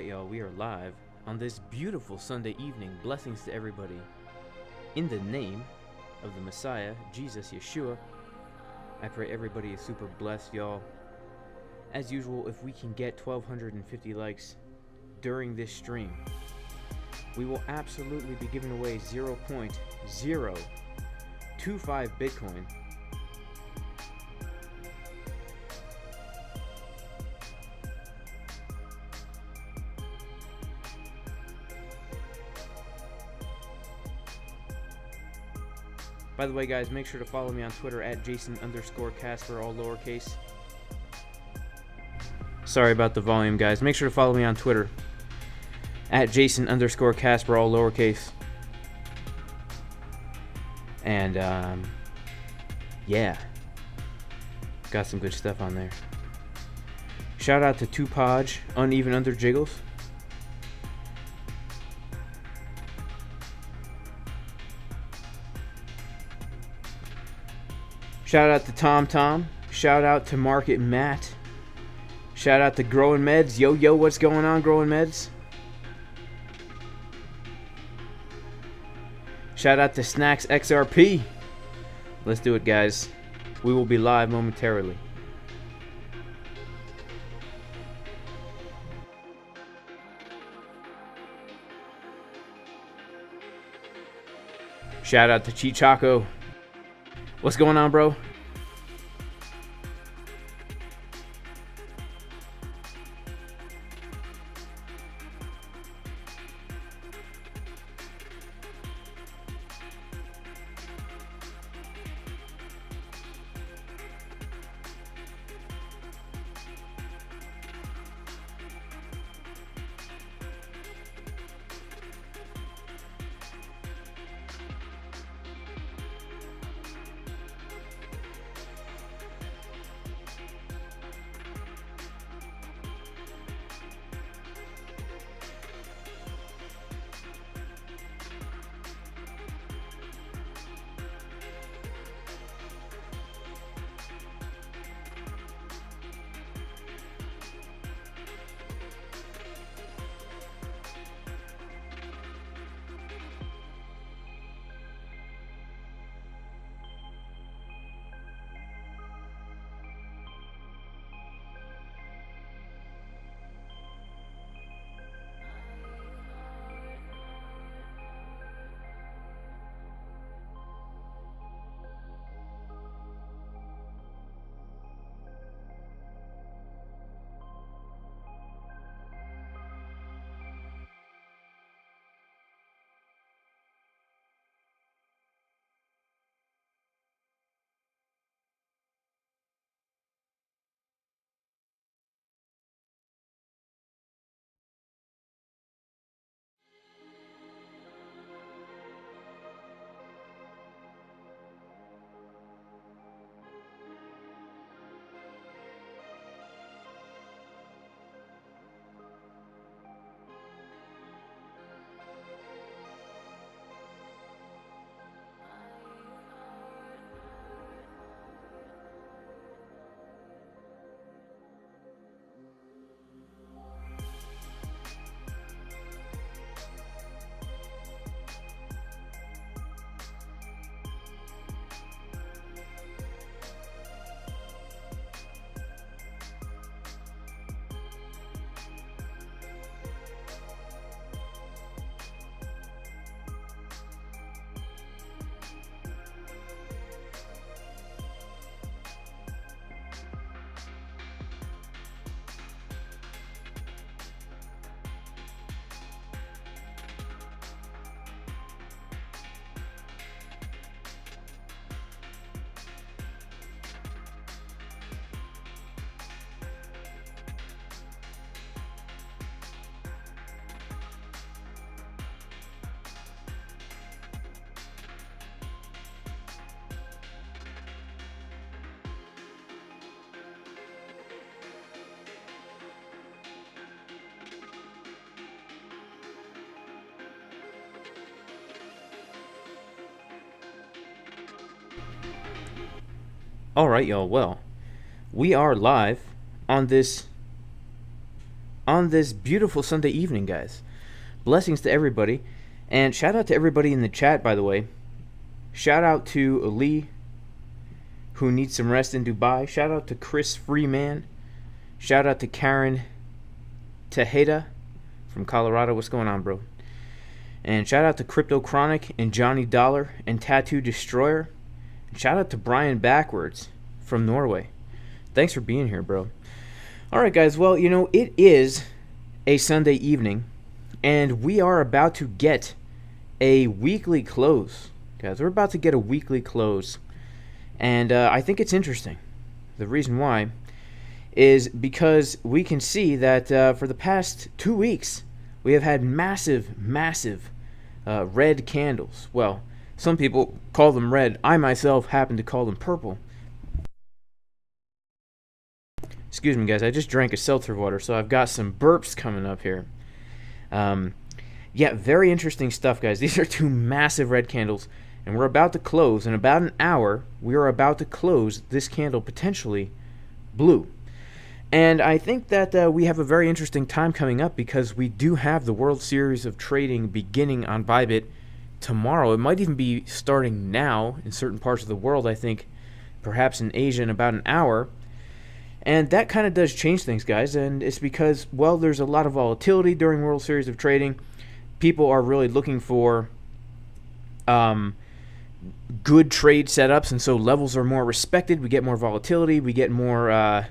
Alright, y'all, we are live on this beautiful Sunday evening. Blessings to everybody. In the name of the Messiah, Jesus, Yeshua, I pray everybody is super blessed, y'all. As usual, if we can get 1,250 likes during this stream, we will absolutely be giving away 0.025 Bitcoin. By the way, guys, make sure to follow me on Twitter at Jason_Casper, all lowercase. Sorry about the volume, guys. Make sure to follow me on Twitter at Jason_Casper, all lowercase. And, yeah. Got some good stuff on there. Shout out to Tupaj, Uneven Under Jiggles. Shout out to Tom. Shout out to Market Matt. Shout out to Growing Meds. Yo, what's going on, Growing Meds? Shout out to Snacks XRP. Let's do it, guys. We will be live momentarily. Shout out to Chichaco. What's going on, bro? Alright, y'all, well, we are live on this on this beautiful Sunday evening, guys. Blessings to everybody. And shout out to everybody in the chat, by the way. Shout out to Lee, who needs some rest in Dubai. Shout out to Chris Freeman. Shout out to Karen Tejeda from Colorado. What's going on, bro? And shout out to Crypto Chronic and Johnny Dollar and Tattoo Destroyer. And shout out to Brian Backwards from Norway. Thanks for being here, bro. Alright, guys. Well, you know, it is a Sunday evening, and we are about to get a weekly close. Guys, we're about to get a weekly close. And I think it's interesting. The reason why is because we can see that for the past 2 weeks, we have had massive red candles. Well, some people call them red. I myself happen to call them purple. Excuse me, guys. I just drank a seltzer water, so I've got some burps coming up here. Yeah, very interesting stuff, guys. These are two massive red candles, and we're about to close. In about an hour, we are about to close this candle potentially blue. And I think that we have a very interesting time coming up because we do have the World Series of Trading beginning on ByBit tomorrow. It might even be starting now in certain parts of the world, I think, perhaps in Asia in about an hour. And that kind of does change things, guys, and it's because, well, there's a lot of volatility during World Series of Trading. People are really looking for good trade setups, and so levels are more respected. We get more volatility. We get more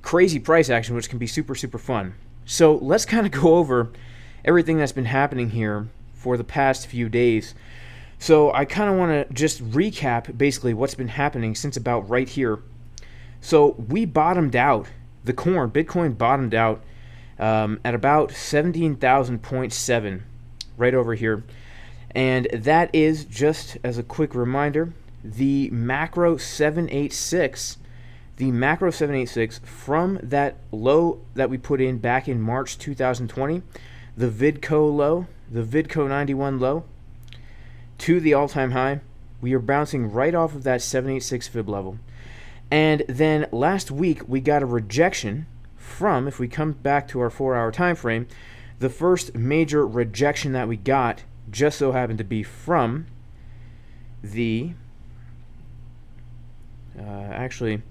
crazy price action, which can be super fun. So let's kind of go over everything that's been happening here for the past few days. So I kind of want to just recap basically what's been happening since about right here. So we bottomed out, Bitcoin bottomed out at about 17,000.7 right over here. And that is, just as a quick reminder, the macro 786 from that low that we put in back in March 2020, the VidCo low, the VidCo 91 low, to the all-time high. We are bouncing right off of that 786 fib level. And then last week we got a rejection from, if we come back to our 4-hour time frame, the first major rejection that we got just so happened to be from the actually,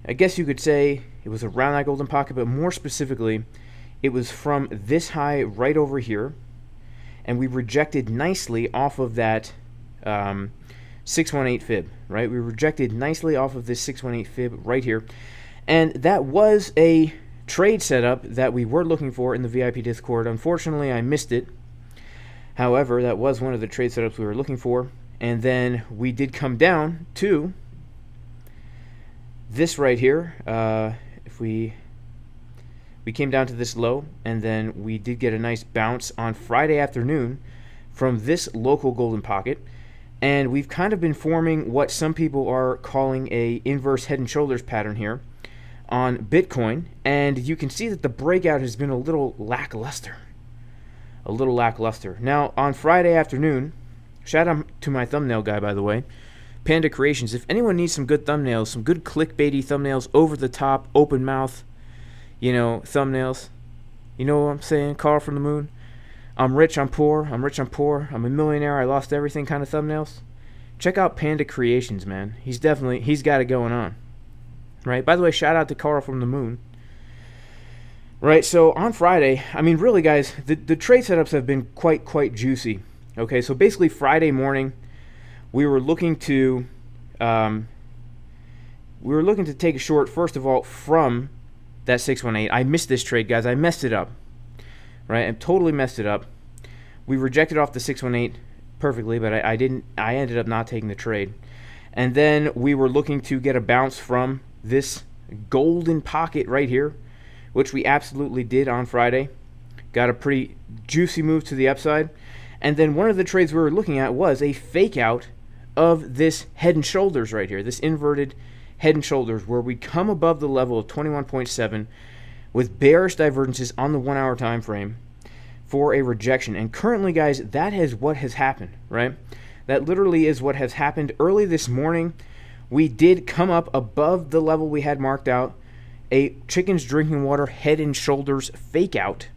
I guess you could say it was around that golden pocket, but more specifically, it was from this high right over here, and we rejected nicely off of that 618 fib, right? We rejected nicely off of this 618 fib right here, and that was a trade setup that we were looking for in the VIP Discord. Unfortunately, I missed it. However, that was one of the trade setups we were looking for, and then we did come down to this right here. If we came down to this low, and then we did get a nice bounce on Friday afternoon from this local golden pocket, and we've kind of been forming what some people are calling a inverse head and shoulders pattern here on Bitcoin, and you can see that the breakout has been a little lackluster. Now, on Friday afternoon, shout out to my thumbnail guy, by the way, Panda Creations. If anyone needs some good thumbnails, some good clickbaity thumbnails, over the top, open mouth, thumbnails, you know what I'm saying? Carl from the moon. I'm rich, I'm poor. I'm a millionaire, I lost everything kind of thumbnails. Check out Panda Creations, man. He's got it going on. Right? By the way, shout out to Carl from the moon. Right, so on Friday, I mean, really, guys, the trade setups have been quite juicy. Okay, so basically Friday morning, we were looking to take a short, first of all, from that 618. I missed this trade, guys. I messed it up. Right, I totally messed it up. We rejected off the 618 perfectly, but I ended up not taking the trade. And then we were looking to get a bounce from this golden pocket right here, which we absolutely did on Friday. Got a pretty juicy move to the upside. And then one of the trades we were looking at was a fake out of this head and shoulders right here, this inverted head and shoulders, where we come above the level of 21.7 with bearish divergences on the 1-hour time frame for a rejection. And currently, guys, that is what has happened, right? That literally is what has happened. Early this morning, we did come up above the level we had marked out. a chickens drinking water head and shoulders fake out.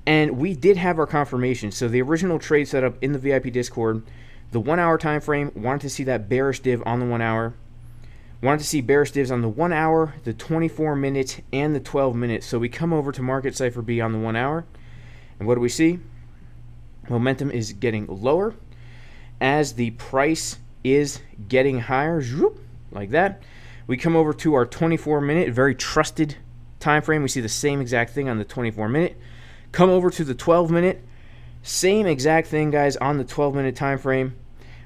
And we did have our confirmation. So the original trade setup in the VIP Discord, the 1 hour time frame, wanted to see that bearish div on the 1 hour. Wanted to see bearish divs on the 1 hour, the 24 minute, and the 12 minute. So we come over to market Cipher B on the 1 hour. And what do we see? Momentum is getting lower as the price is getting higher, like that. We come over to our 24 minute, very trusted time frame. We see the same exact thing on the 24 minute. Come over to the 12 minute, same exact thing, guys, on the 12 minute time frame.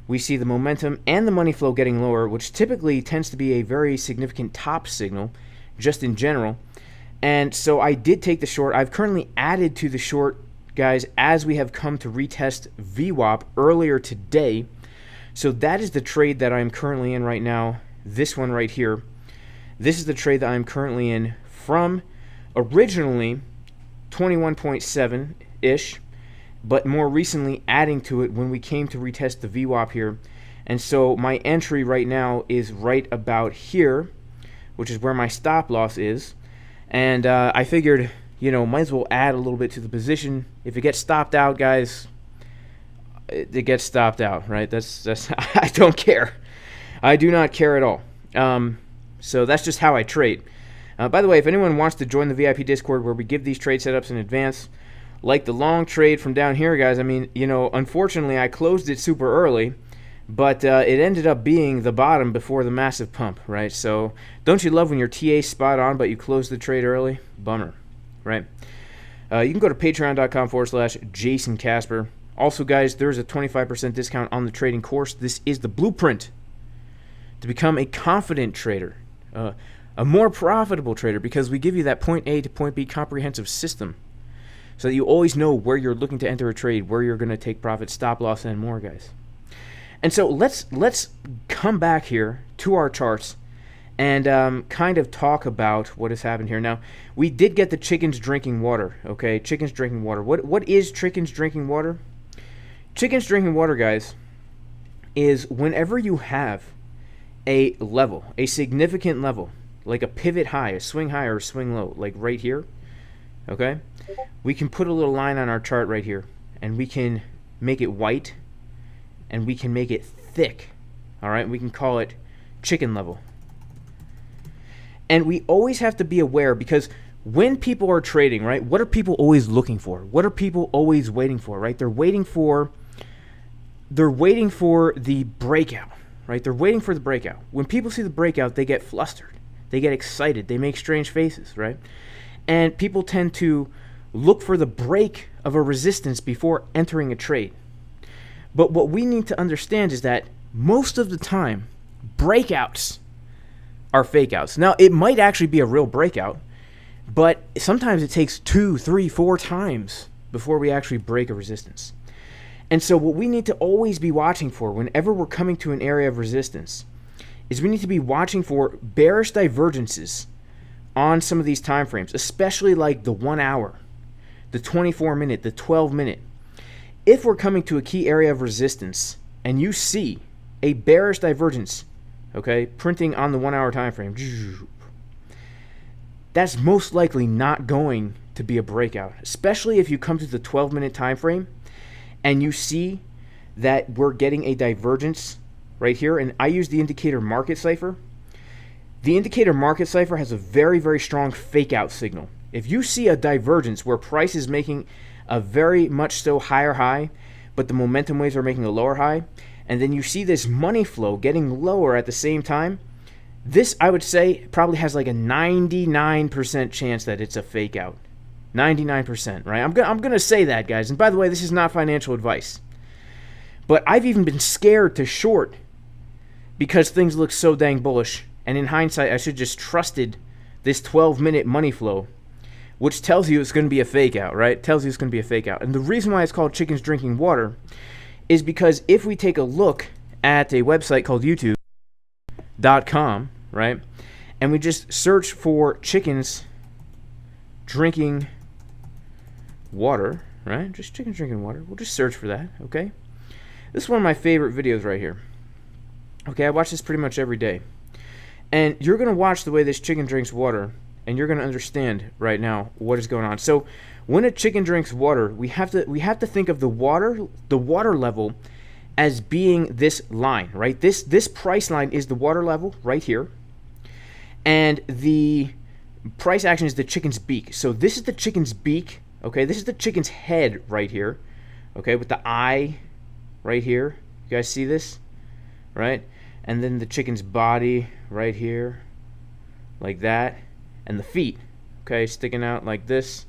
We see the momentum and the money flow getting lower, which typically tends to be a very significant top signal just in general. And so I did take the short. I've currently added to the short, guys, as we have come to retest VWAP earlier today. So that is the trade that I'm currently in right now. This one right here. This is the trade that I'm currently in from originally 21.7-ish, but more recently adding to it when we came to retest the VWAP here. And so my entry right now is right about here, which is where my stop loss is. And I figured, you know, might as well add a little bit to the position. If it gets stopped out, guys, it gets stopped out, right? That's I don't care. I do not care at all. So that's just how I trade. By the way, if anyone wants to join the VIP Discord where we give these trade setups in advance, like the long trade from down here, guys, I mean, you know, unfortunately I closed it super early, but it ended up being the bottom before the massive pump, right? So don't you love when your TA's spot on, but you close the trade early? Bummer, right? You can go to patreon.com/Jason Casper. Also, guys, there's a 25% discount on the trading course. This is the blueprint to become a confident trader, a more profitable trader, because we give you that point A to point B comprehensive system so that you always know where you're looking to enter a trade, where you're going to take profit, stop loss, and more, guys. And so let's come back here to our charts and kind of talk about what has happened here. Now, we did get the chickens drinking water, okay? Chickens drinking water. What is chickens drinking water? Chickens drinking water, guys, is whenever you have a level, a significant level, like a pivot high, a swing high, or a swing low, like right here, okay? We can put a little line on our chart right here, and we can make it white, and we can make it thick, all right? We can call it chicken level. And we always have to be aware, because when people are trading, right, what are people always looking for? What are people always waiting for, right? They're waiting for the breakout, right? They're waiting for the breakout. When people see the breakout, they get flustered. They get excited. They make strange faces, right? And people tend to look for the break of a resistance before entering a trade. But what we need to understand is that most of the time, breakouts are fake outs. Now, it might actually be a real breakout, but sometimes it takes 2, 3, 4 times before we actually break a resistance. And so what we need to always be watching for whenever we're coming to an area of resistance is we need to be watching for bearish divergences on some of these time frames, especially like the 1 hour, the 24 minute, the 12 minute. If we're coming to a key area of resistance and you see a bearish divergence, okay, printing on the 1 hour time frame, that's most likely not going to be a breakout, especially if you come to the 12-minute time frame and you see that we're getting a divergence right here. And I use the indicator market cipher. The indicator market cipher has a very, very strong fake out signal. If you see a divergence where price is making a very much so higher high, but the momentum waves are making a lower high, and then you see this money flow getting lower at the same time, this, I would say, probably has like a 99% chance that it's a fake out. 99%, right? I'm gonna say that, guys. And by the way, this is not financial advice. But I've even been scared to short because things look so dang bullish. And in hindsight, I should just trusted this 12-minute money flow, which tells you it's going to be a fake out, right? Tells you it's going to be a fake out. And the reason why it's called chickens drinking water is because if we take a look at a website called youtube.com, right, and we just search for chickens drinking water, right? Just chickens drinking water. We'll just search for that, okay? This is one of my favorite videos right here. Okay, I watch this pretty much every day. And you're going to watch the way this chicken drinks water, and you're going to understand right now what is going on. So when a chicken drinks water, we have to think of the water level as being this line, right? This price line is the water level right here, and the price action is the chicken's beak. So this is the chicken's beak, okay? This is the chicken's head right here, okay, with the eye right here. You guys see this, right? And then the chicken's body right here, like that, and the feet, okay, sticking out like this,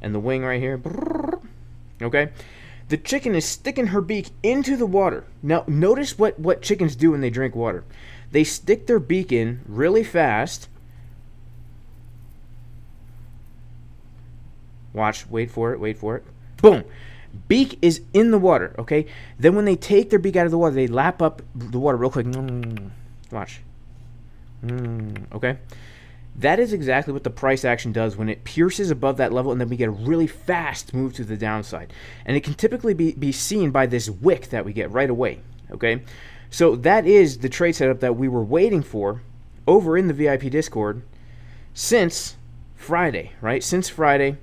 and the wing right here, okay? The chicken is sticking her beak into the water. Now, notice what chickens do when they drink water. They stick their beak in really fast. Watch, wait for it. Boom! Beak is in the water, okay? Then when they take their beak out of the water, they lap up the water real quick. Watch. Okay? That is exactly what the price action does when it pierces above that level, and then we get a really fast move to the downside. And it can typically be seen by this wick that we get right away, okay? So that is the trade setup that we were waiting for over in the VIP Discord since Friday, right? Since Friday,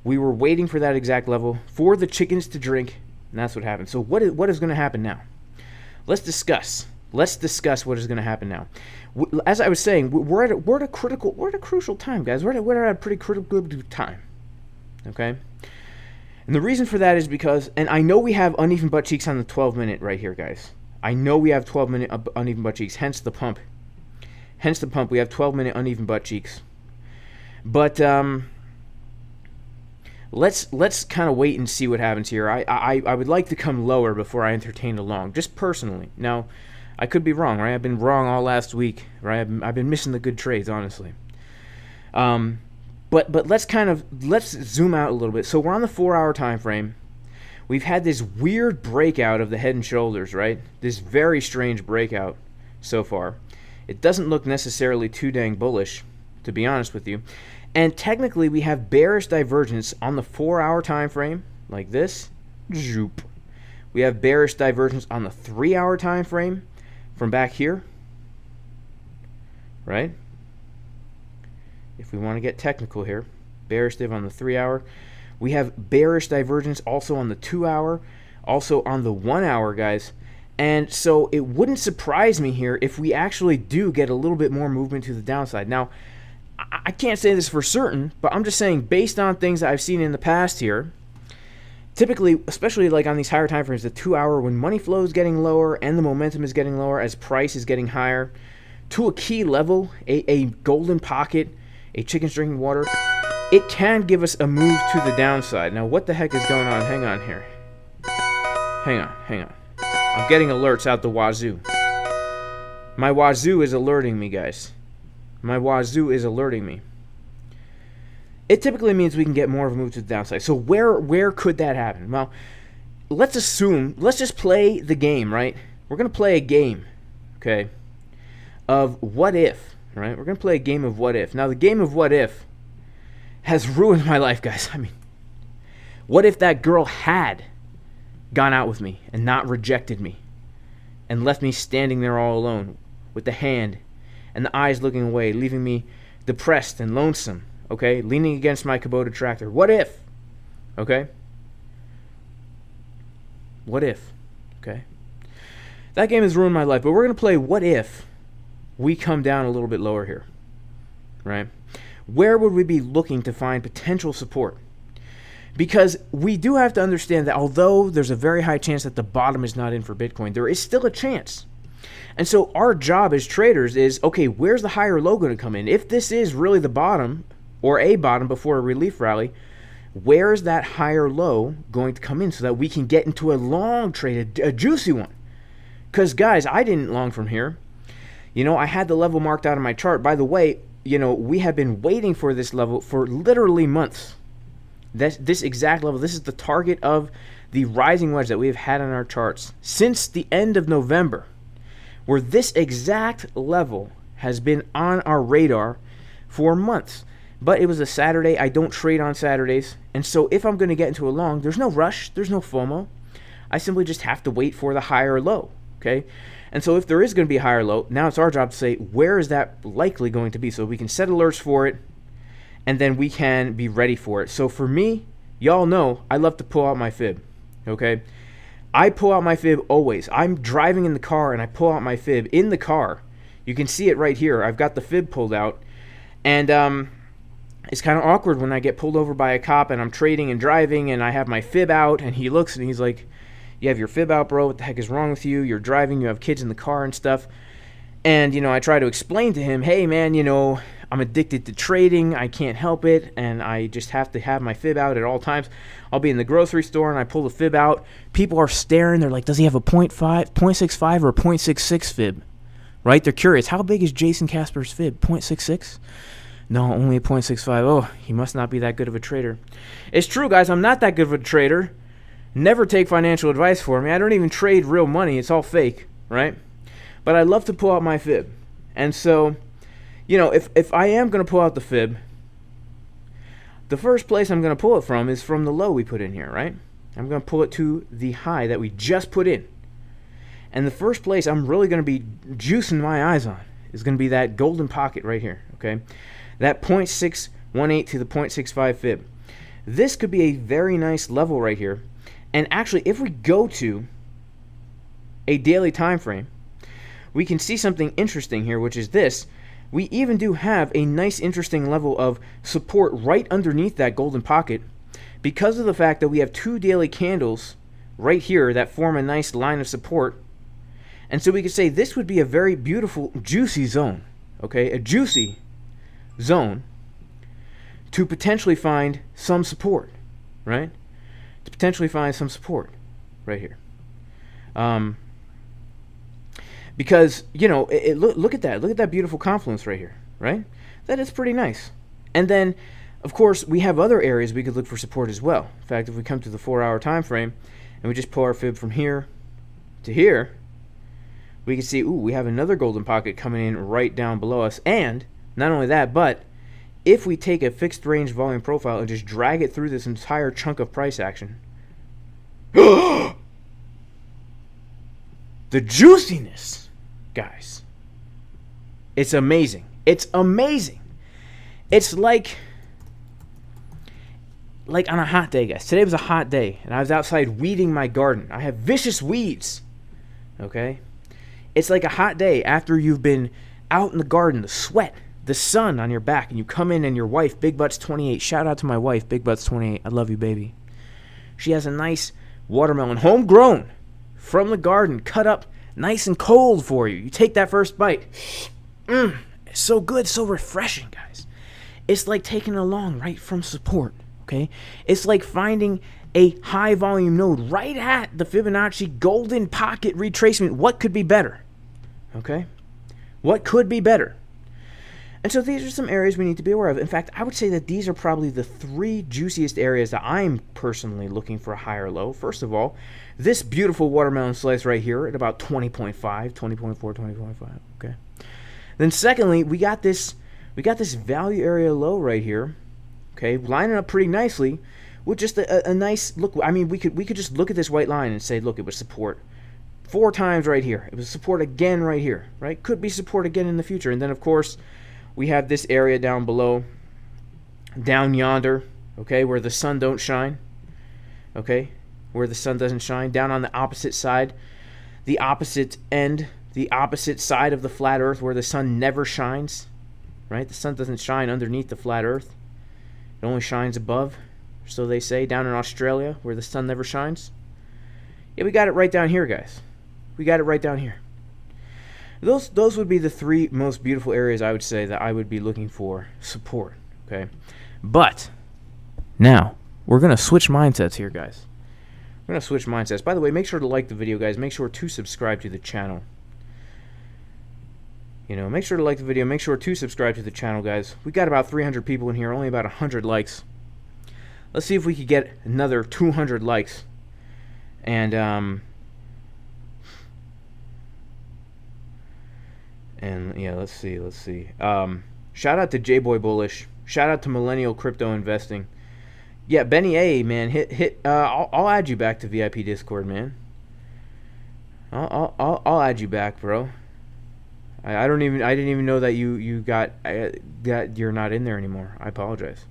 we were waiting for that exact level for the chickens to drink, and that's what happened. So what is going to happen now? Let's discuss what is going to happen now. As I was saying, we're at a crucial time, guys. We're at a pretty critical time, okay? And the reason for that is because, and I know we have uneven butt cheeks on the 12-minute right here, guys. I know we have 12-minute uneven butt cheeks, hence the pump. We have 12-minute uneven butt cheeks. But let's kind of wait and see what happens here. I would like to come lower before I entertain a long, just personally. Now, I could be wrong, right? I've been wrong all last week, right? I've been missing the good trades, honestly. But let's zoom out a little bit. So we're on the 4-hour time frame. We've had this weird breakout of the head and shoulders, right? This very strange breakout so far. It doesn't look necessarily too dang bullish, to be honest with you. And technically, we have bearish divergence on the 4-hour time frame, like this. Zoop. We have bearish divergence on the 3-hour time frame from back here, right? If we want to get technical here, bearish div on the 3-hour. We have bearish divergence also on the 2-hour, also on the 1-hour, guys. And so it wouldn't surprise me here if we actually do get a little bit more movement to the downside. Now, I can't say this for certain, but I'm just saying based on things that I've seen in the past here, typically, especially like on these higher time frames, the 2-hour, when money flow is getting lower and the momentum is getting lower as price is getting higher, to a key level, a golden pocket, a chicken's drinking water, it can give us a move to the downside. Now, what the heck is going on? Hang on here. Hang on. I'm getting alerts out the wazoo. My wazoo is alerting me, guys. My wazoo is alerting me. It typically means we can get more of a move to the downside. So where could that happen? Well, let's just play the game, right? We're going to play a game, okay, of what if, right? We're going to play a game of what if. Now, the game of what if has ruined my life, guys. I mean, what if that girl had gone out with me and not rejected me and left me standing there all alone with the hand and the eyes looking away, leaving me depressed and lonesome, okay, leaning against my Kubota tractor? What if? Okay? What if? Okay? That game has ruined my life, but we're going to play what if we come down a little bit lower here, right? Where would we be looking to find potential support? Because we do have to understand that although there's a very high chance that the bottom is not in for Bitcoin, there is still a chance. And so our job as traders is, okay, where's the higher low going to come in? If this is really the bottom, or a bottom before a relief rally, where is that higher low going to come in so that we can get into a long trade, a juicy one? Because, guys, I didn't long from here. You know, I had the level marked out on my chart. By the way, you know, we have been waiting for this level for literally months. This exact level, this is the target of the rising wedge that we have had on our charts since the end of November, where this exact level has been on our radar for months. But it was a Saturday. I don't trade on Saturdays. And so if I'm going to get into a long, there's no rush. There's no FOMO. I simply just have to wait for the higher low. Okay? And so if there is going to be a higher low, now it's our job to say, where is that likely going to be? So we can set alerts for it. and then we can be ready for it. So for me, y'all know I love to pull out my fib, okay? I pull out my fib always. I'm driving in the car and I pull out my fib in the car. You can see it right here. I've got the fib pulled out, and it's kind of awkward when I get pulled over by a cop and I'm trading and driving and I have my fib out, and he looks and he's like, "You have your fib out, bro. What the heck is wrong with you? You're driving, you have kids in the car and stuff." And, you know, I try to explain to him, "Hey, man, you know, I'm addicted to trading. I can't help it, and I just have to have my fib out at all times." I'll be in the grocery store, and I pull the fib out. People are staring. They're like, "Does he have a 0.65 or a 0.66 fib?" Right? They're curious. How big is Jason Casper's fib? 0.66? No, only a 0.65. Oh, he must not be that good of a trader. It's true, guys. I'm not that good of a trader. Never take financial advice for me. I don't even trade real money. It's all fake, right? But I love to pull out my fib. And so, you know, if I am going to pull out the fib, the first place I'm going to pull it from is from the low we put in here, right? I'm going to pull it to the high that we just put in. And the first place I'm really going to be juicing my eyes on is going to be that golden pocket right here, okay? That 0.618 to the 0.65 fib. This could be a very nice level right here. And actually, if we go to a daily time frame, we can see something interesting here, which is this. We even do have a nice, interesting level of support right underneath that golden pocket because of the fact that we have two daily candles right here that form a nice line of support. And so we could say this would be a very beautiful, juicy zone, okay? A juicy zone to potentially find some support, right? To potentially find some support right here. Because, you know, look at that. Look at that beautiful confluence right here, right? That is pretty nice. And then, of course, we have other areas we could look for support as well. In fact, if we come to the 4-hour time frame and we just pull our fib from here to here, we can see, ooh, we have another golden pocket coming in right down below us. And not only that, but if we take a fixed range volume profile and just drag it through this entire chunk of price action, the juiciness, guys, it's amazing. It's amazing. It's like on a hot day, guys. Today was a hot day, and I was outside weeding my garden. I have vicious weeds, okay? It's like a hot day after you've been out in the garden, the sweat, the sun on your back, and you come in and your wife, Big Butts 28, shout out to my wife, Big Butts 28, I love you, baby. She has a nice watermelon, homegrown, from the garden, cut up nice and cold for you. You take that first bite. It's so good, so refreshing, guys. It's like taking it along right from support, okay? It's like finding a high volume node right at the Fibonacci golden pocket retracement. What could be better? Okay? What could be better? And so these are some areas we need to be aware of. In fact, I would say that these are probably the three juiciest areas that I'm personally looking for a higher low. First of all, this beautiful watermelon slice right here at about 20.5, 20.4, 20.5, okay? Then secondly, we got this value area low right here, okay, lining up pretty nicely with just a nice look. I mean, we could just look at this white line and say, look, it was support 4 times right here. It was support again right here, right? Could be support again in the future. And then, of course, we have this area down below, down yonder, okay, where the sun don't shine, okay, where the sun doesn't shine, down on the opposite side, the opposite end, the opposite side of the flat earth where the sun never shines, right? The sun doesn't shine underneath the flat earth. It only shines above, so they say, down in Australia where the sun never shines. Yeah, we got it right down here, guys. We got it right down here. Those would be the 3 most beautiful areas I would say that I would be looking for support, okay? But now we're going to switch mindsets here, guys. We're going to switch mindsets. By the way, make sure to like the video, guys. Make sure to subscribe to the channel. You know, make sure to like the video. Make sure to subscribe to the channel, guys. We got about 300 people in here, only about 100 likes. Let's see if we could get another 200 likes. And yeah, let's see. Shout out to J-Boy Bullish. Shout out to Millennial Crypto Investing. Yeah, Benny A, man, I'll add you back to VIP Discord, man. I'll add you back, bro. I didn't even know that you got that you're not in there anymore. I apologize.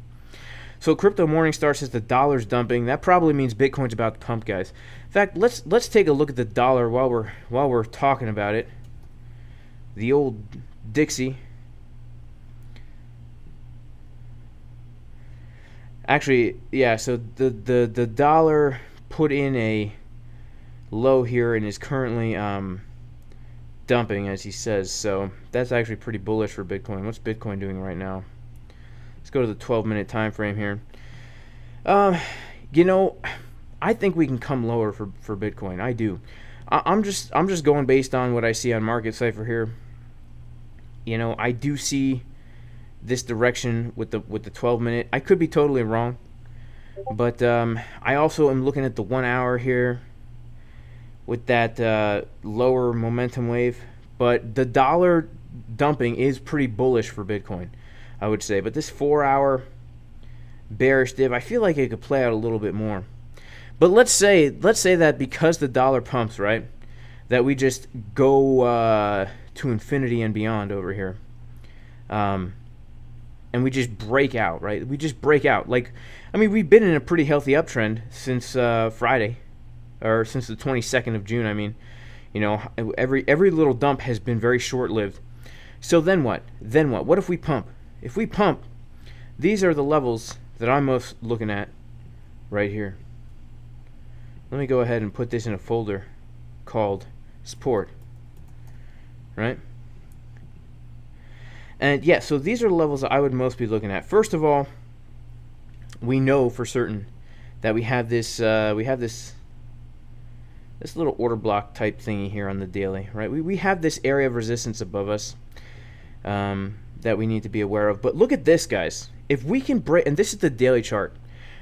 So Crypto Morningstar says the dollar's dumping. That probably means Bitcoin's about to pump, guys. In fact, let's take a look at the dollar while we're talking about it. The old Dixie. Actually, yeah, so the dollar put in a low here and is currently dumping, as he says. So that's actually pretty bullish for Bitcoin. What's Bitcoin doing right now? Let's go to the 12-minute time frame here. You know, I think we can come lower for Bitcoin. I do. I'm just going based on what I see on Market Cipher here. You know, I do see this direction with the 12-minute. I could be totally wrong, but I also am looking at the 1 hour here with that lower momentum wave. But the dollar dumping is pretty bullish for Bitcoin, I would say. But this 4 hour bearish div, I feel like it could play out a little bit more. But let's say that because the dollar pumps, right, that we just go to infinity and beyond over here. And we just break out, right? We just break out. Like, I mean, we've been in a pretty healthy uptrend since Friday, or since the 22nd of June. I mean, you know, every little dump has been very short-lived. So then what? Then what? What if we pump? If we pump, these are the levels that I'm most looking at right here. Let me go ahead and put this in a folder called support, right? And yeah, so these are the levels that I would most be looking at. First of all, we know for certain that we have this little order block type thingy here on the daily, right? We have this area of resistance above us that we need to be aware of. But look at this, guys. If we can break, and this is the daily chart,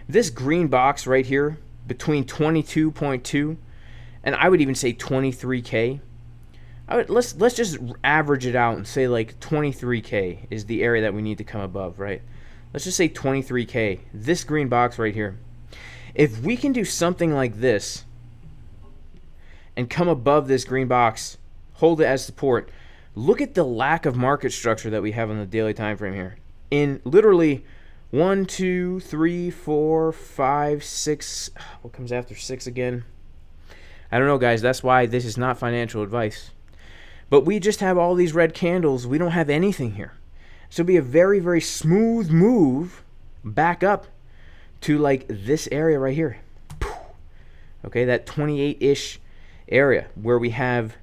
this green box right here between 22.2 and I would even say 23K. Let's just average it out and say like 23K is the area that we need to come above, right? Let's just say 23K. This green box right here. If we can do something like this and come above this green box, hold it as support, look at the lack of market structure that we have on the daily time frame here. In literally 1, 2, 3, 4, 5, 6. What comes after 6 again? I don't know, guys. That's why this is not financial advice. But we just have all these red candles. We don't have anything here. So it'll be a very, very smooth move back up to like this area right here. Okay, that 28-ish area where we have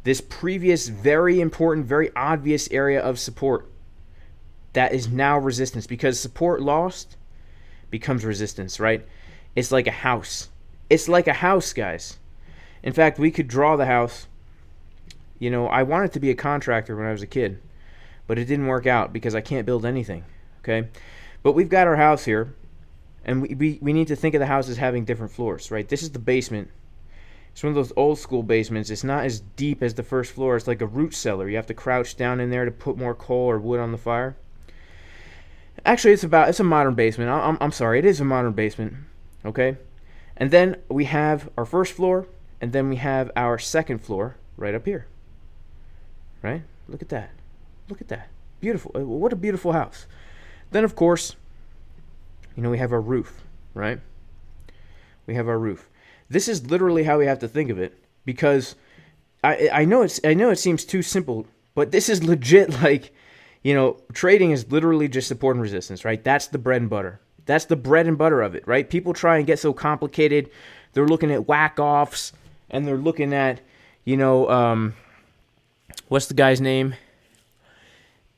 this previous very important, very obvious area of support that is now resistance, because support lost becomes resistance, right? It's like a house. It's like a house, guys. In fact, we could draw the house. You know, I wanted to be a contractor when I was a kid, but it didn't work out because I can't build anything, okay? But we've got our house here, and we need to think of the house as having different floors, right? This is the basement. It's one of those old school basements. It's not as deep as the first floor. It's like a root cellar. You have to crouch down in there to put more coal or wood on the fire. Actually, it's a modern basement. I'm sorry, it is a modern basement, okay? And then we have our first floor, and then we have our second floor right up here. Right? Look at that. Look at that. Beautiful. What a beautiful house. Then, of course, you know, we have our roof, right? We have our roof. This is literally how we have to think of it, because I know it seems too simple, but this is legit. Like, you know, trading is literally just support and resistance, right? That's the bread and butter. That's the bread and butter of it, right? People try and get so complicated. They're looking at whack-offs, and they're looking at, you know, what's the guy's name?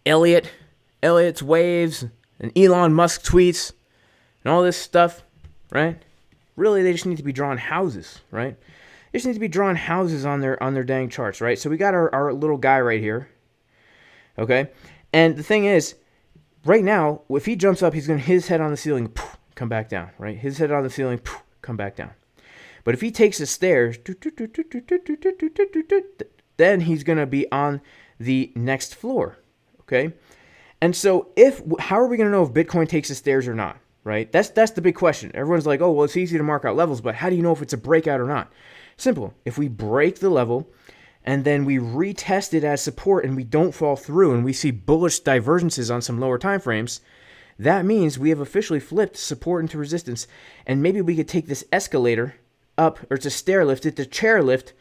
Elliot's waves, and Elon Musk tweets, and all this stuff, right? Really, they just need to be drawing houses, right? They just need to be drawing houses on their dang charts, right? So we got our little guy right here, okay? And the thing is, right now, if he jumps up, he's going to hit his head on the ceiling, poof, come back down, right? His head on the ceiling, poof, come back down. But if he takes the stairs, then he's going to be on the next floor, okay? And so how are we going to know if Bitcoin takes the stairs or not, right? That's the big question. Everyone's like, oh, well, it's easy to mark out levels, but how do you know if it's a breakout or not? Simple. If we break the level and then we retest it as support and we don't fall through and we see bullish divergences on some lower time frames, that means we have officially flipped support into resistance. And maybe we could take this escalator up, or it's a stair lift, it's a chair lift.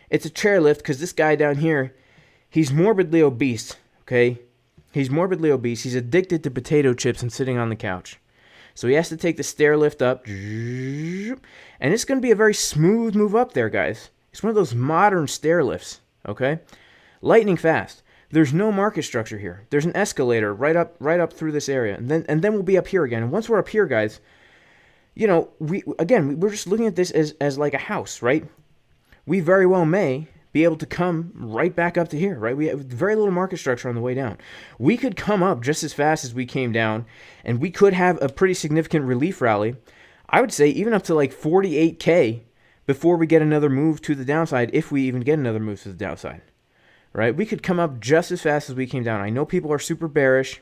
It's a chair lift because this guy down here, he's morbidly obese, okay? He's morbidly obese. He's addicted to potato chips and sitting on the couch. So he has to take the stair lift up. And it's going to be a very smooth move up there, guys. It's one of those modern stair lifts, okay? Lightning fast. There's no market structure here. There's an escalator right up through this area. And then we'll be up here again. And once we're up here, guys, you know, we're just looking at this as like a house, right? We very well may be able to come right back up to here, right? We have very little market structure on the way down. We could come up just as fast as we came down, and we could have a pretty significant relief rally. I would say even up to like 48K before we get another move to the downside, if we even get another move to the downside, right? We could come up just as fast as we came down. I know people are super bearish,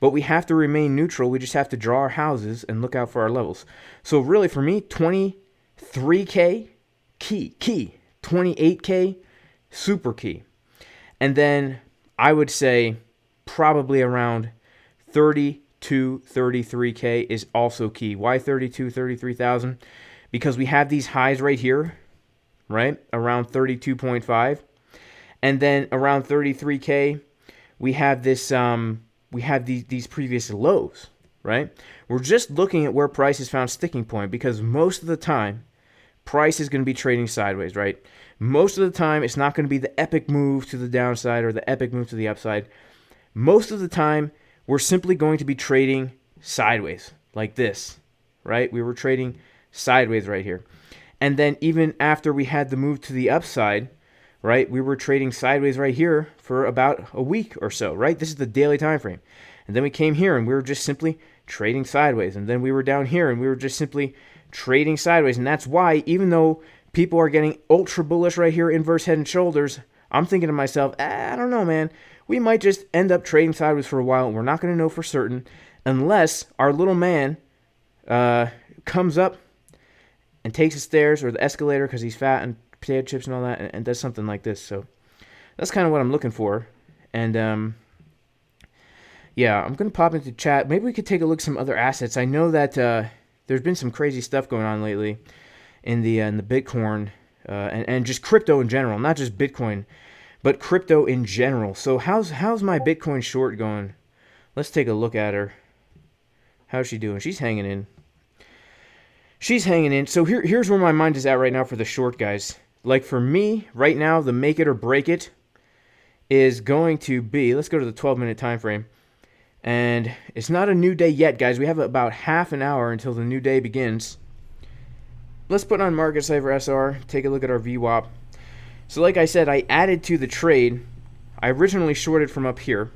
but we have to remain neutral. We just have to draw our houses and look out for our levels. So really for me, 23K, key. 28K, super key. And then I would say probably around 32, 33K is also key. Why 32, 33,000? Because we have these highs right here, right? Around 32.5. And then around 33K, we have this we have these previous lows, right? We're just looking at where price has found sticking point, because most of the time price is going to be trading sideways, right? Most of the time, it's not going to be the epic move to the downside or the epic move to the upside. Most of the time, we're simply going to be trading sideways like this, right? We were trading sideways right here. And then even after we had the move to the upside, right, we were trading sideways right here for about a week or so, right? This is the daily time frame. And then we came here and we were just simply trading sideways. And then we were down here and we were just simply trading sideways. And that's why, even though people are getting ultra bullish right here, inverse head and shoulders, I'm thinking to myself, I don't know, man. We might just end up trading sideways for a while, and we're not going to know for certain unless our little man comes up and takes the stairs or the escalator because he's fat and potato chips and all that, and does something like this. So that's kind of what I'm looking for. And yeah, I'm going to pop into chat. Maybe we could take a look at some other assets. I know that there's been some crazy stuff going on lately in the Bitcoin and just crypto in general, not just Bitcoin, but crypto in general. So how's my Bitcoin short going? Let's take a look at her. How's she doing? She's hanging in. She's hanging in. So here's where my mind is at right now for the short, guys. Like for me, right now, the make it or break it is going to be, let's go to the 12-minute time frame. And it's not a new day yet, guys. We have about half an hour until the new day begins. Let's put on Market Cipher SR, take a look at our VWAP. So like I said, I added to the trade. I originally shorted from up here.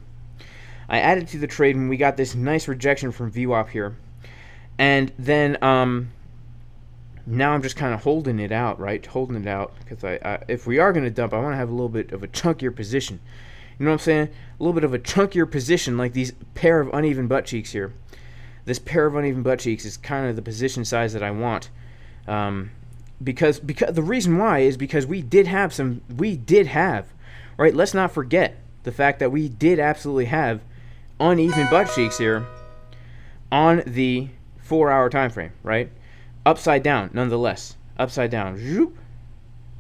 I added to the trade and we got this nice rejection from VWAP here. And then now I'm just kind of holding it out, right? Holding it out, because if we are going to dump, I want to have a little bit of a chunkier position. You know what I'm saying? A little bit of a chunkier position, like these pair of uneven butt cheeks here. This pair of uneven butt cheeks is kind of the position size that I want. Because the reason why is because we did have, right? Let's not forget the fact that we did absolutely have uneven butt cheeks here on the 4-hour time frame, right? Upside down, nonetheless. Upside down. Zoop.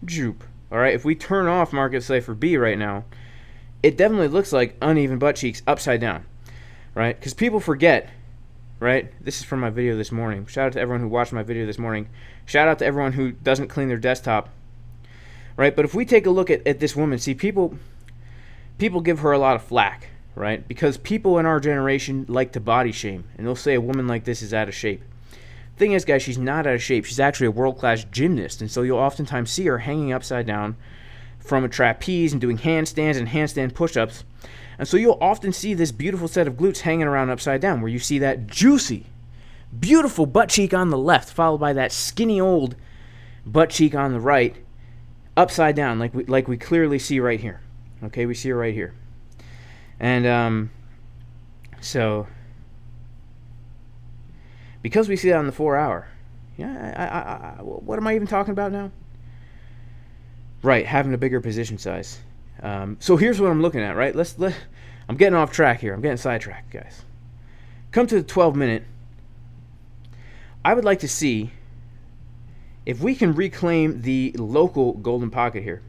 Zoop. All right, if we turn off Market Cipher B right now, it definitely looks like uneven butt cheeks upside down, right? Because people forget, right? This is from my video this morning. Shout out to everyone who watched my video this morning. Shout out to everyone who doesn't clean their desktop, right? But if we take a look at this woman, see, people give her a lot of flack, right? Because people in our generation like to body shame, and they'll say a woman like this is out of shape. Thing is, guys, she's not out of shape. She's actually a world-class gymnast, and so you'll oftentimes see her hanging upside down from a trapeze and doing handstands and handstand push-ups. And so you'll often see this beautiful set of glutes hanging around upside down, where you see that juicy, beautiful butt cheek on the left, followed by that skinny old butt cheek on the right, upside down, like we clearly see right here. Okay, we see her right here. And so because we see that on the 4-hour, yeah, what am I even talking about now? Right, having a bigger position size. So here's what I'm looking at, right? I'm getting off track here. I'm getting sidetracked, guys. Come to the 12-minute. I would like to see if we can reclaim the local golden pocket here.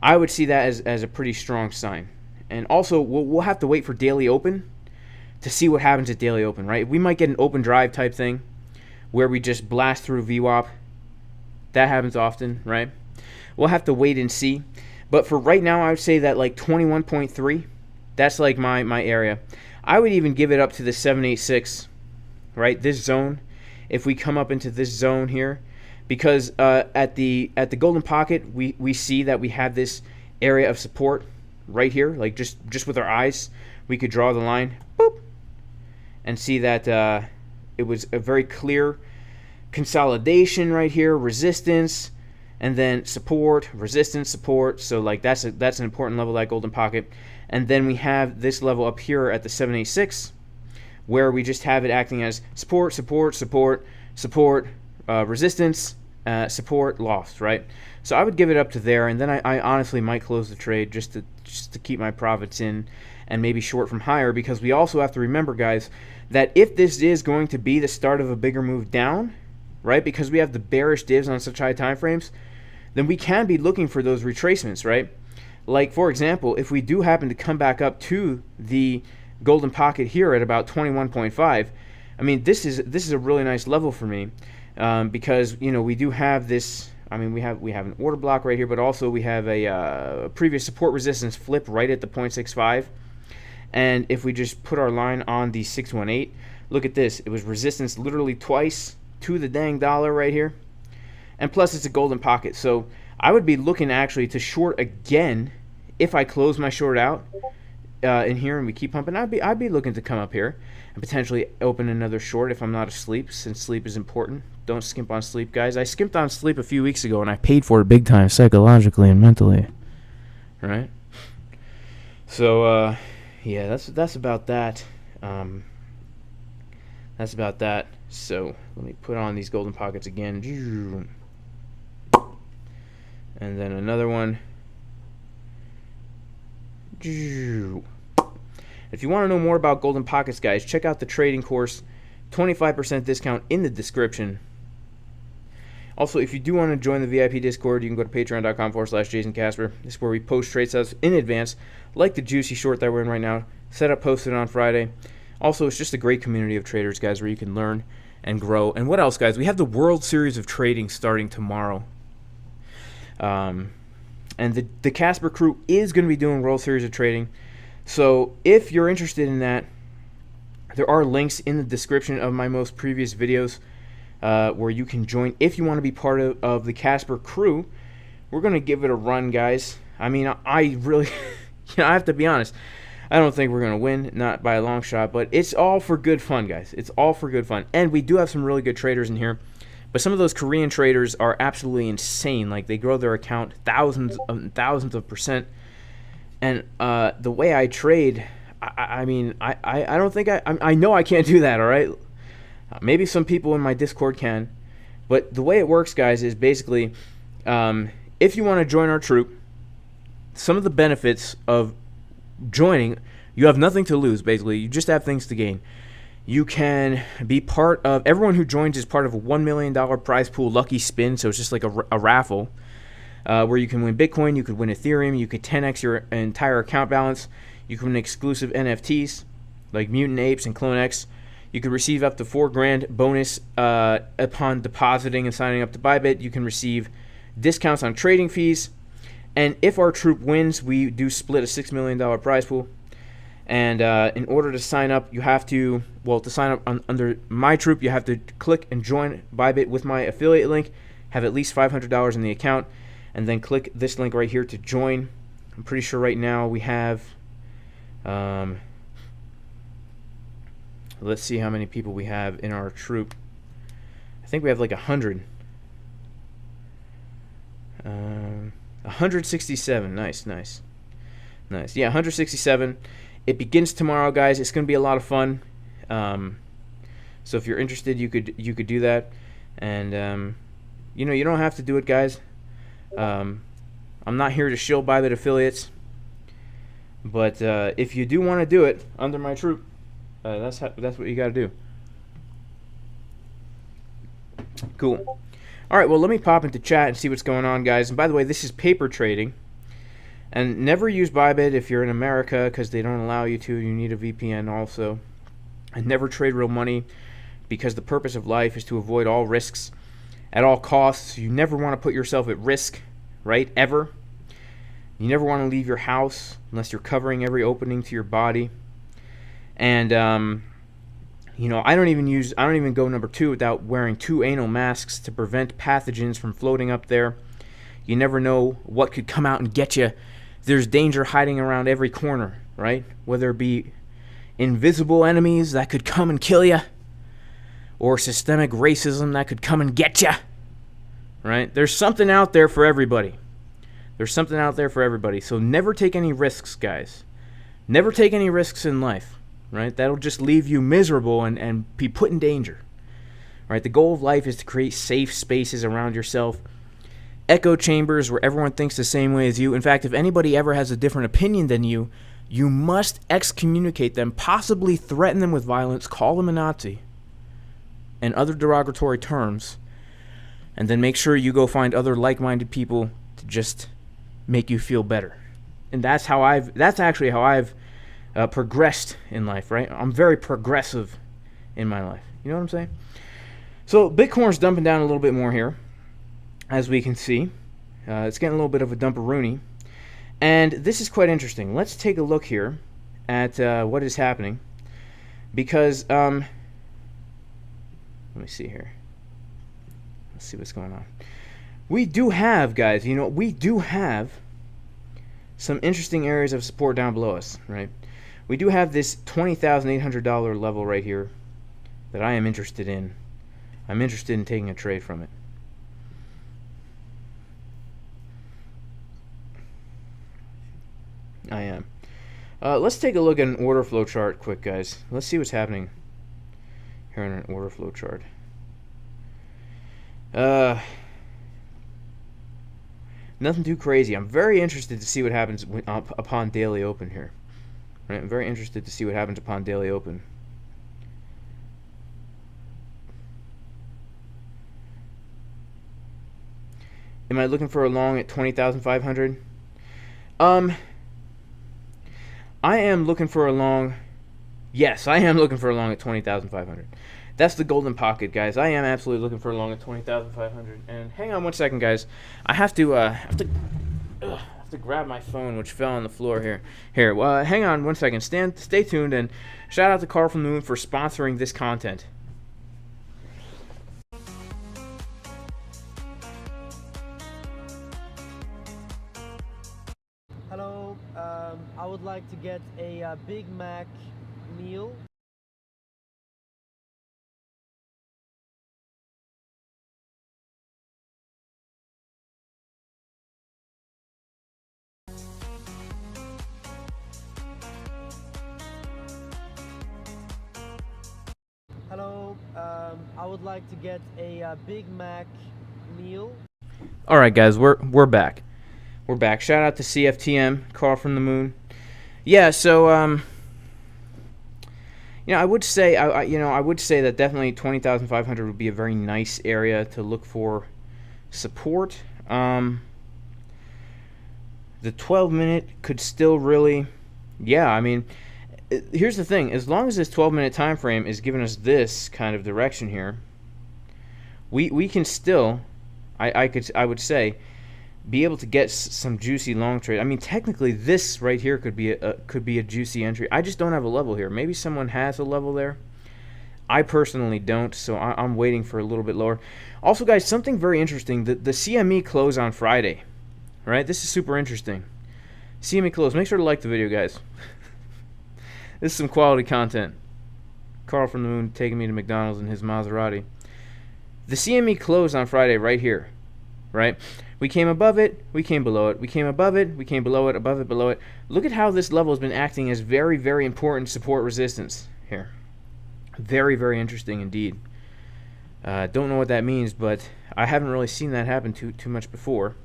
I would see that as a pretty strong sign. And also, we'll have to wait for daily open to see what happens at daily open, right? We might get an open drive type thing where we just blast through VWAP. That happens often, right? We'll have to wait and see. But for right now, I would say that like 21.3, that's like my area. I would even give it up to the 786, right? This zone, if we come up into this zone here, because at the golden pocket, we see that we have this area of support right here. Like just with our eyes, we could draw the line, boop, and see that it was a very clear consolidation right here, resistance, and then support, resistance, support. So like that's an important level, that golden pocket. And then we have this level up here at the 786, where we just have it acting as support, support, support, support, resistance, support, lost, right? So I would give it up to there, and then I honestly might close the trade just to keep my profits in and maybe short from higher, because we also have to remember, guys, that if this is going to be the start of a bigger move down, right, because we have the bearish divs on such high time frames, then we can be looking for those retracements, right? Like, for example, if we do happen to come back up to the golden pocket here at about 21.5, I mean, this is a really nice level for me, because, you know, we do have this. I mean, we have an order block right here, but also we have a previous support resistance flip right at the 0.65. And if we just put our line on the 618, look at this. It was resistance literally twice to the dang dollar right here. And plus, it's a golden pocket. So I would be looking actually to short again if I close my short out in here and we keep pumping. I'd be looking to come up here and potentially open another short if I'm not asleep, since sleep is important. Don't skimp on sleep, guys. I skimped on sleep a few weeks ago, and I paid for it big time, psychologically and mentally. Right? So, yeah, that's about that. That's about that. So let me put on these golden pockets again. And then another one. If you want to know more about golden pockets, guys, check out the trading course. 25% discount in the description. Also, if you do want to join the VIP Discord, you can go to patreon.com/JasonCasper. This is where we post trade sets in advance, like the juicy short that we're in right now. Setup posted on Friday. Also, it's just a great community of traders, guys, where you can learn and grow. And what else, guys? We have the World Series of Trading starting tomorrow. And the Casper crew is going to be doing World Series of Trading. So if you're interested in that, there are links in the description of my most previous videos where you can join if you want to be part of the Casper crew. We're going to give it a run, guys. I mean, I really, I have to be honest. I don't think we're going to win, not by a long shot, but it's all for good fun, guys. It's all for good fun. And we do have some really good traders in here. But some of those Korean traders are absolutely insane. Like, they grow their account thousands of percent. And the way I trade, I mean, I don't think I know I can't do that, all right? Maybe some people in my Discord can. But the way it works, guys, is basically if you want to join our troop, some of the benefits of joining, you have nothing to lose, basically. You just have things to gain. You can be part of, everyone who joins is part of a $1 million prize pool lucky spin, so it's just like a raffle where you can win Bitcoin, you could win Ethereum, you could 10x your entire account balance, you can win exclusive NFTs like Mutant Apes and CloneX. You could receive up to $4,000 bonus upon depositing and signing up to ByBit. You can receive discounts on trading fees. And if our troop wins, we do split a $6 million prize pool. And in order to sign up, you have to, well, to sign up under my troop, you have to click and join ByBit with my affiliate link, have at least $500 in the account, and then click this link right here to join. I'm pretty sure right now we have, let's see how many people we have in our troop. I think we have like 100. 167. Nice. Yeah, 167. It begins tomorrow, guys. It's going to be a lot of fun. So if you're interested, you could do that. And you know, you don't have to do it, guys. I'm not here to shill ByBit affiliates, but if you do want to do it under my troop, that's what you got to do. Cool. All right, well, let me pop into chat and see what's going on, guys. And by the way, this is paper trading. And never use ByBit if you're in America, because they don't allow you to. You need a VPN also. And never trade real money, because the purpose of life is to avoid all risks at all costs. You never want to put yourself at risk, right? Ever. You never want to leave your house unless you're covering every opening to your body. And you know, I don't even go number 2 without wearing 2 anal masks to prevent pathogens from floating up there. You never know what could come out and get you. There's danger hiding around every corner, right? Whether it be invisible enemies that could come and kill you, or systemic racism that could come and get you, right? There's something out there for everybody. There's something out there for everybody. So never take any risks, guys. Never take any risks in life, right? That'll just leave you miserable and be put in danger, right? The goal of life is to create safe spaces around yourself, echo chambers where everyone thinks the same way as you. In fact, if anybody ever has a different opinion than you, you must excommunicate them, possibly threaten them with violence, call them a Nazi, and other derogatory terms, and then make sure you go find other like-minded people to just make you feel better. And that's actually how I've progressed in life, right? I'm very progressive in my life. You know what I'm saying? So Bitcoin's dumping down a little bit more here, as we can see. It's getting a little bit of a dumperoonie. And this is quite interesting. Let's take a look here at what is happening. Because, let me see here. Let's see what's going on. We do have, guys, we do have some interesting areas of support down below us, right? We do have this $20,800 level right here that I am interested in. I'm interested in taking a trade from it. I am. Let's take a look at an order flow chart quick, guys. Let's see what's happening here on an order flow chart. Nothing too crazy. I'm very interested to see what happens upon daily open here. Right? I'm very interested to see what happens upon daily open. Am I looking for a long at 20,500? I am looking for a long. Yes, I am looking for a long at 20,500. That's the golden pocket, guys. I am absolutely looking for a long at 20,500. And hang on one second, guys. I have to grab my phone, which fell on the floor here. Hang on one second. Stay tuned, and shout out to Carl from the Moon for sponsoring this content. Hello, I would like to get a Big Mac meal. Hello, I would like to get a Big Mac meal. All right, guys, we're back. We're back. Shout out to CFTM, Carl from the Moon. Yeah, so I would say I would say that definitely 20,500 would be a very nice area to look for support. The 12-minute could still really, yeah. I mean, here's the thing: as long as this 12-minute time frame is giving us this kind of direction here, we can still, I would say, be able to get some juicy long trade. I mean, technically, this right here could be a juicy entry. I just don't have a level here. Maybe someone has a level there. I personally don't, so I'm waiting for a little bit lower. Also, guys, something very interesting. The CME close on Friday, right? This is super interesting. CME close. Make sure to like the video, guys. This is some quality content. Carl from the Moon taking me to McDonald's in his Maserati. The CME closed on Friday right here, right? We came above it, we came below it. We came above it, we came below it, above it, below it. Look at how this level has been acting as very, very important support resistance here. Very, very interesting indeed. Don't know what that means, but I haven't really seen that happen too much before.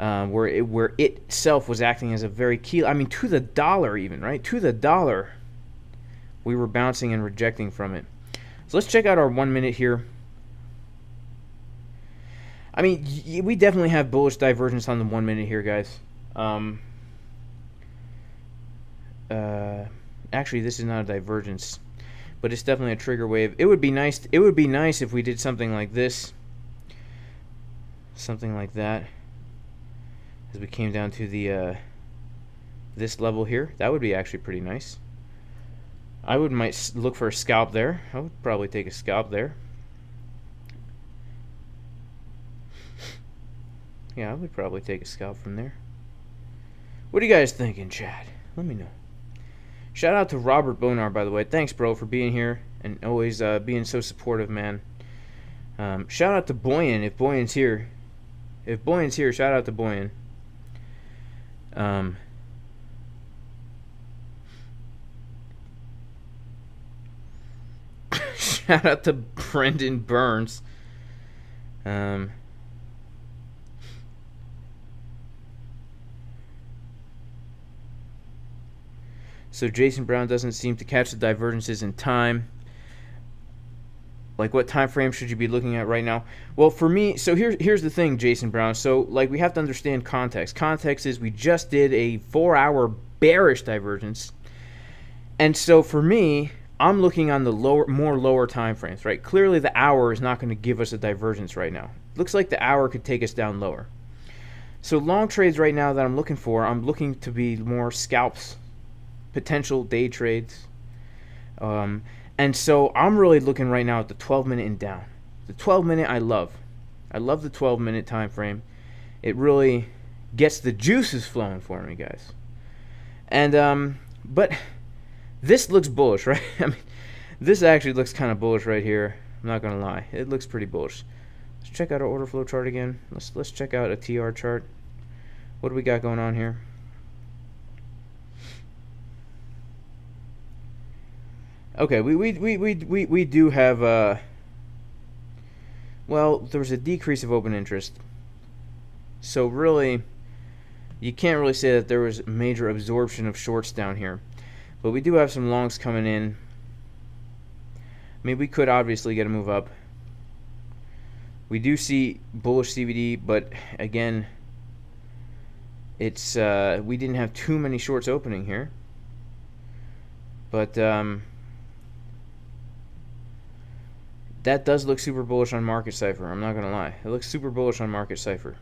where it itself was acting as a very key. I mean, to the dollar even, right? To the dollar, we were bouncing and rejecting from it. So let's check out our 1 minute here. I mean, we definitely have bullish divergence on the 1 minute here, guys. Actually, this is not a divergence, but it's definitely a trigger wave. It would be nice. It would be nice if we did something like this, something like that, as we came down to the this level here. That would be actually pretty nice. I might look for a scalp there. I would probably take a scalp there. Yeah, I would probably take a scalp from there. What are you guys thinking, Chad? Let me know. Shout out to Robert Bonar, by the way. Thanks, bro, for being here and always being so supportive, man. Shout out to Boyan, if Boyan's here. If Boyan's here, shout out to Boyan. Shout out to Brendan Burns. So Jason Brown doesn't seem to catch the divergences in time. Like, what time frame should you be looking at right now? Well, for me, so here's the thing, Jason Brown. So, like, we have to understand context. Context is we just did a 4-hour bearish divergence. And so for me, I'm looking on the more lower time frames, right? Clearly the hour is not going to give us a divergence right now. Looks like the hour could take us down lower. So long trades right now that I'm looking to be more scalps, potential day trades. And so I'm really looking right now at the 12-minute and down. The 12-minute I love. I love the 12-minute time frame. It really gets the juices flowing for me, guys. And but this looks bullish, right? I mean, this actually looks kind of bullish right here. I'm not gonna lie. It looks pretty bullish. Let's check out our order flow chart again. Let's check out a TR chart. What do we got going on here? Okay, we do have well, there was a decrease of open interest. So really, you can't really say that there was major absorption of shorts down here. But we do have some longs coming in. I mean, we could obviously get a move up. We do see bullish CVD, but again, it's we didn't have too many shorts opening here. But that does look super bullish on Market Cipher. I'm not going to lie. It looks super bullish on Market Cipher.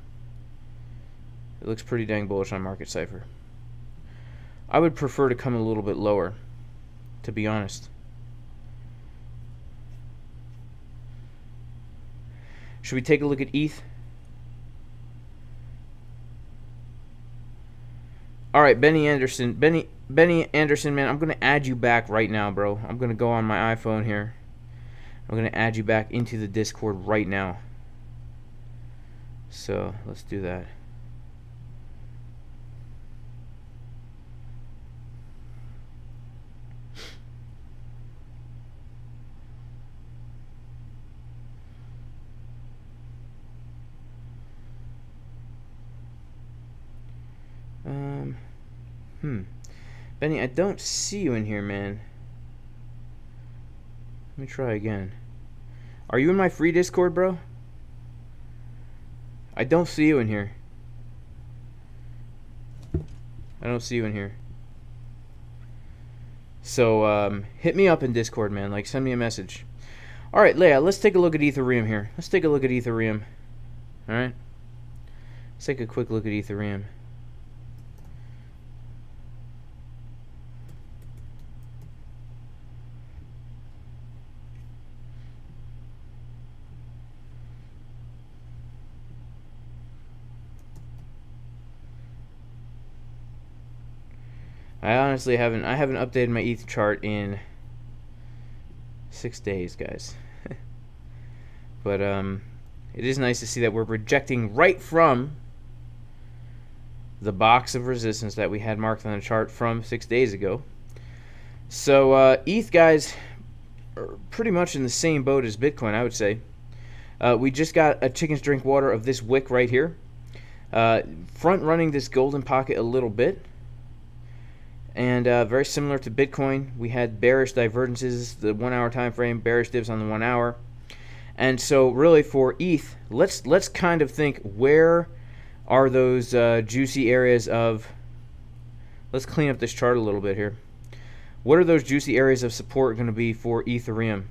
It looks pretty dang bullish on Market Cipher. I would prefer to come a little bit lower, to be honest. Should we take a look at ETH? All right, Benny Anderson, man, I'm going to add you back right now, bro. I'm going to go on my iPhone here. I'm going to add you back into the Discord right now. So, let's do that. Benny, I don't see you in here, man. Let me try again. Are you in my free Discord, bro? I don't see you in here. I don't see you in here. So, hit me up in Discord, man. Like, send me a message. Alright, Leia, let's take a look at Ethereum here. Let's take a look at Ethereum. Alright? Let's take a quick look at Ethereum. I honestly haven't updated my ETH chart in 6 days, guys. But it is nice to see that we're rejecting right from the box of resistance that we had marked on the chart from 6 days ago. So ETH, guys, are pretty much in the same boat as Bitcoin, I would say. We just got a chicken's drink water of this wick right here. front running this golden pocket a little bit. And very similar to Bitcoin, we had bearish divergences, the 1 hour time frame, bearish dips on the 1 hour. And so really for ETH, let's kind of think, where are those juicy areas of, let's clean up this chart a little bit here. What are those juicy areas of support going to be for Ethereum?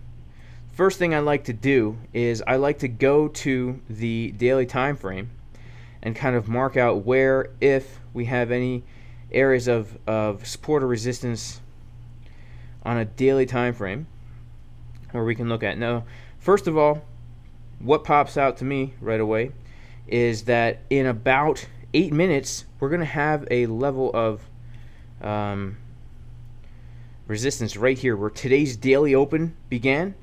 First thing I like to do is I like to go to the daily time frame and kind of mark out where, if we have any areas of support or resistance on a daily time frame where we can look at. Now, first of all, what pops out to me right away is that in about 8 minutes, we're going to have a level of resistance right here where today's daily open began,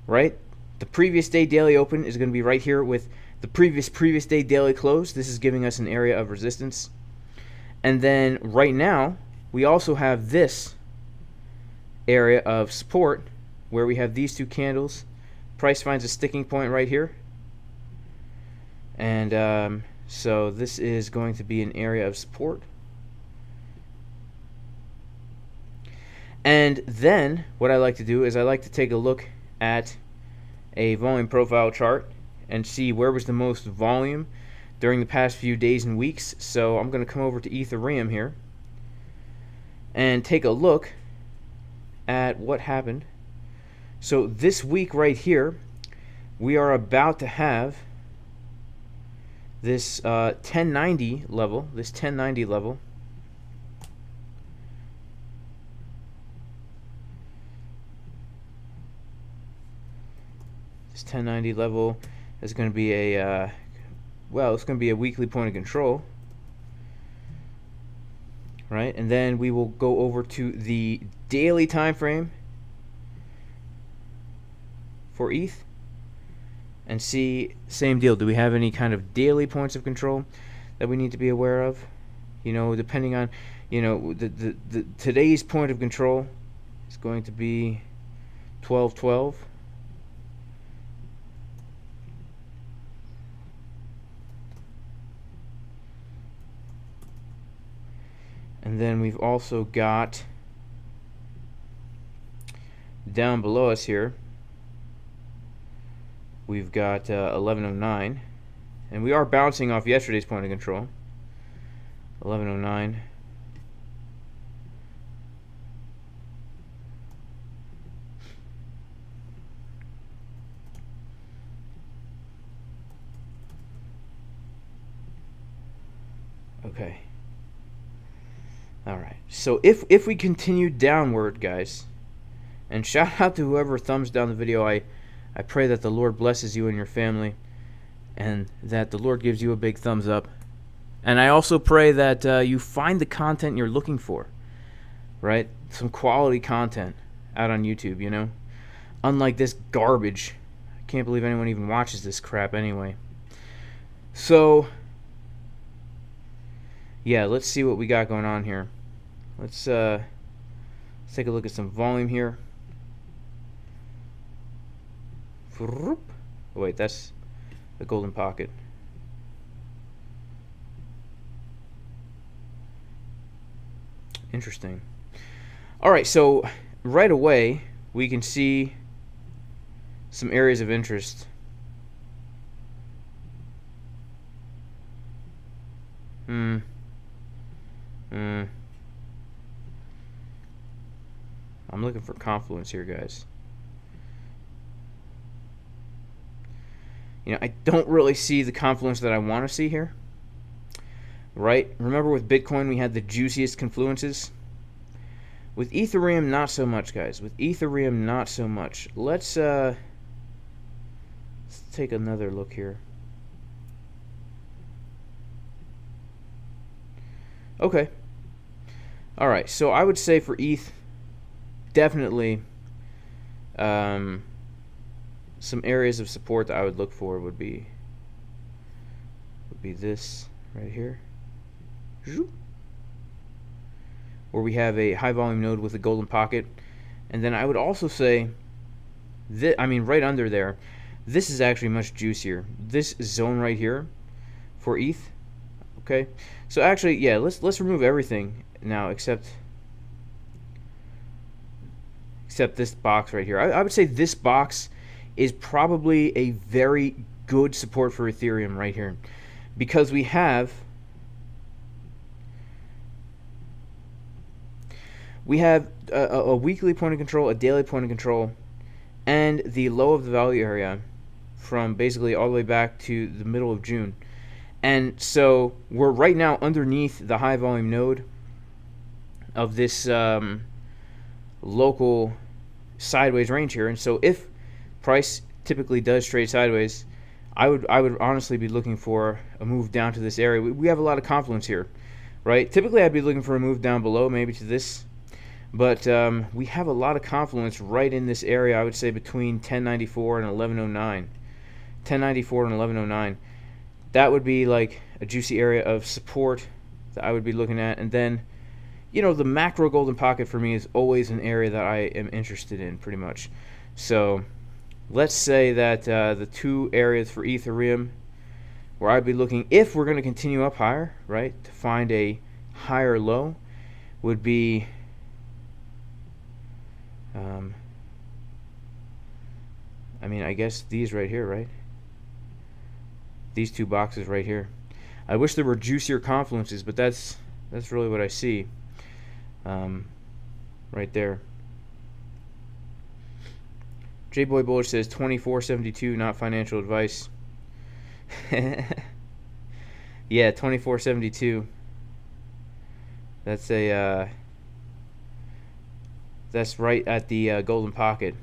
right? The previous day daily open is going to be right here with the previous day daily close. This is giving us an area of resistance. And then right now, we also have this area of support where we have these two candles. Price finds a sticking point right here. And so this is going to be an area of support. And then what I like to do is I like to take a look at a volume profile chart and see where was the most volume during the past few days and weeks. So I'm going to come over to Ethereum here and take a look at what happened. So this week right here, we are about to have this 1090 level, this 1090 level. This 1090 level is going to be a well, it's going to be a weekly point of control, right? And then we will go over to the daily time frame for ETH and see, same deal. Do we have any kind of daily points of control that we need to be aware of? You know, depending on, you know, the today's point of control is going to be 1212. And then we've also got down below us here, we've got 1109, and we are bouncing off yesterday's point of control. 1109. Okay. All right. So if we continue downward, guys, and shout out to whoever thumbs down the video, I pray that the Lord blesses you and your family, and that the Lord gives you a big thumbs up. And I also pray that you find the content you're looking for, right? Some quality content out on YouTube, you know? Unlike this garbage. I can't believe anyone even watches this crap anyway. So, yeah, let's see what we got going on here. Let's take a look at some volume here. Oh, wait, that's the golden pocket. Interesting. All right, so right away we can see some areas of interest. I'm looking for confluence here, guys. You know, I don't really see the confluence that I want to see here. Right? Remember with Bitcoin we had the juiciest confluences? With Ethereum, not so much, guys. With Ethereum, not so much. Let's take another look here. Okay. All right. So I would say for ETH, definitely some areas of support that I would look for would be this right here, where we have a high volume node with a golden pocket. And then I would also say that, I mean, right under there, this is actually much juicier. This zone right here for ETH Okay, so actually, yeah, let's remove everything now except this box right here. I would say this box is probably a very good support for Ethereum right here, because we have a weekly point of control, a daily point of control, and the low of the value area from basically all the way back to the middle of June. And so we're right now underneath the high volume node of this local sideways range here. And so if price typically does trade sideways, I would honestly be looking for a move down to this area. We have a lot of confluence here, right? Typically I'd be looking for a move down below, maybe to this, but we have a lot of confluence right in this area. I would say between 1094 and 1109. 1094 and 1109. That would be like a juicy area of support that I would be looking at. And then, you know, the macro golden pocket for me is always an area that I am interested in, pretty much. So let's say that the two areas for Ethereum where I'd be looking, if we're going to continue up higher, right, to find a higher low, would be I mean, I guess these right here, right? These two boxes right here. I wish there were juicier confluences, but that's really what I see right there. J-Boy Bullish says 2472, not financial advice. Yeah, 2472. That's a that's right at the golden pocket.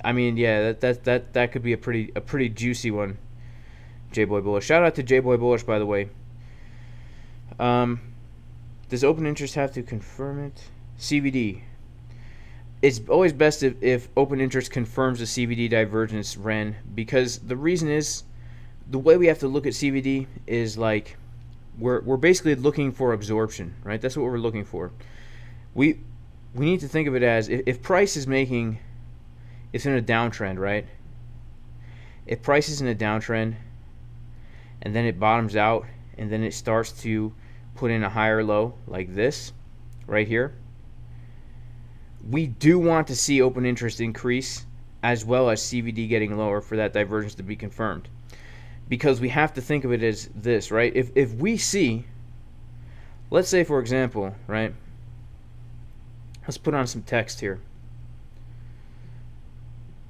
I mean, yeah, that could be a pretty juicy one. J-Boy Bullish. Shout out to J-Boy Bullish, by the way. Does open interest have to confirm it? CVD. It's always best if open interest confirms a CVD divergence, Ren, because the reason is the way we have to look at CVD is like we're basically looking for absorption, right? That's what we're looking for. We need to think of it as if price is making, it's in a downtrend, right? If price is in a downtrend and then it bottoms out and then it starts to put in a higher low like this right here, we do want to see open interest increase as well as CVD getting lower for that divergence to be confirmed, because we have to think of it as this, right? If we see, let's say for example, right, let's put on some text here,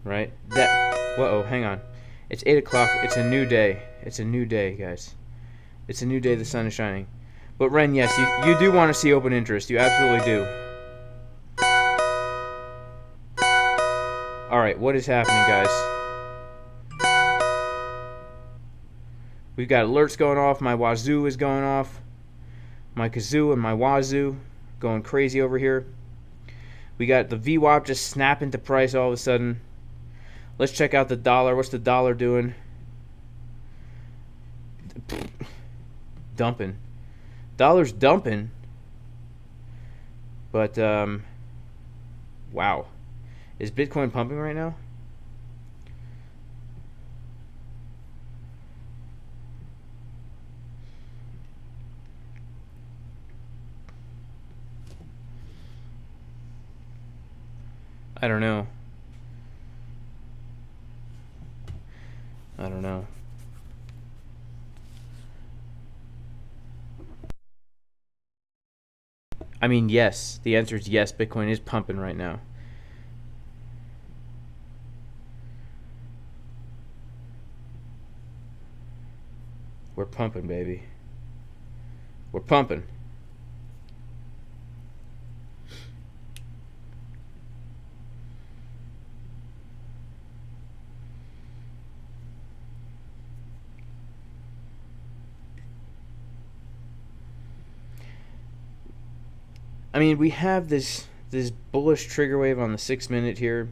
right, that, whoa, hang on, it's 8 o'clock, it's a new day, it's a new day, guys, it's a new day, the sun is shining. But Ren, yes, you do want to see open interest, you absolutely do. Alright, what is happening, guys? We've got alerts going off, my wazoo is going off, my kazoo and my wazoo going crazy over here. We got the VWAP just snapping to price all of a sudden. Let's check out the dollar. What's the dollar doing? Dumping. Dollar's dumping. But, wow. Is Bitcoin pumping right now? I don't know. I don't know. I mean, yes. The answer is yes. Bitcoin is pumping right now. We're pumping, baby. We're pumping. I mean, we have this bullish trigger wave on the 6-minute here.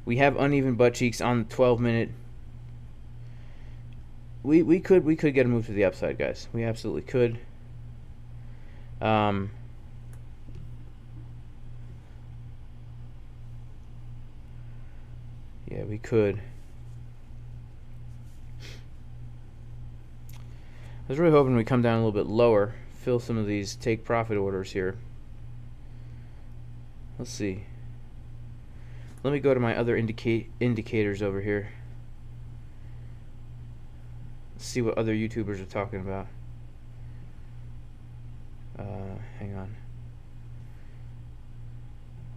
We have uneven butt cheeks on the 12-minute. We could get a move to the upside, guys. We absolutely could. Yeah, we could. was really hoping we come down a little bit lower, fill some of these take profit orders here. Let's see. Let me go to my other indicators over here. Let's see what other YouTubers are talking about. Hang on.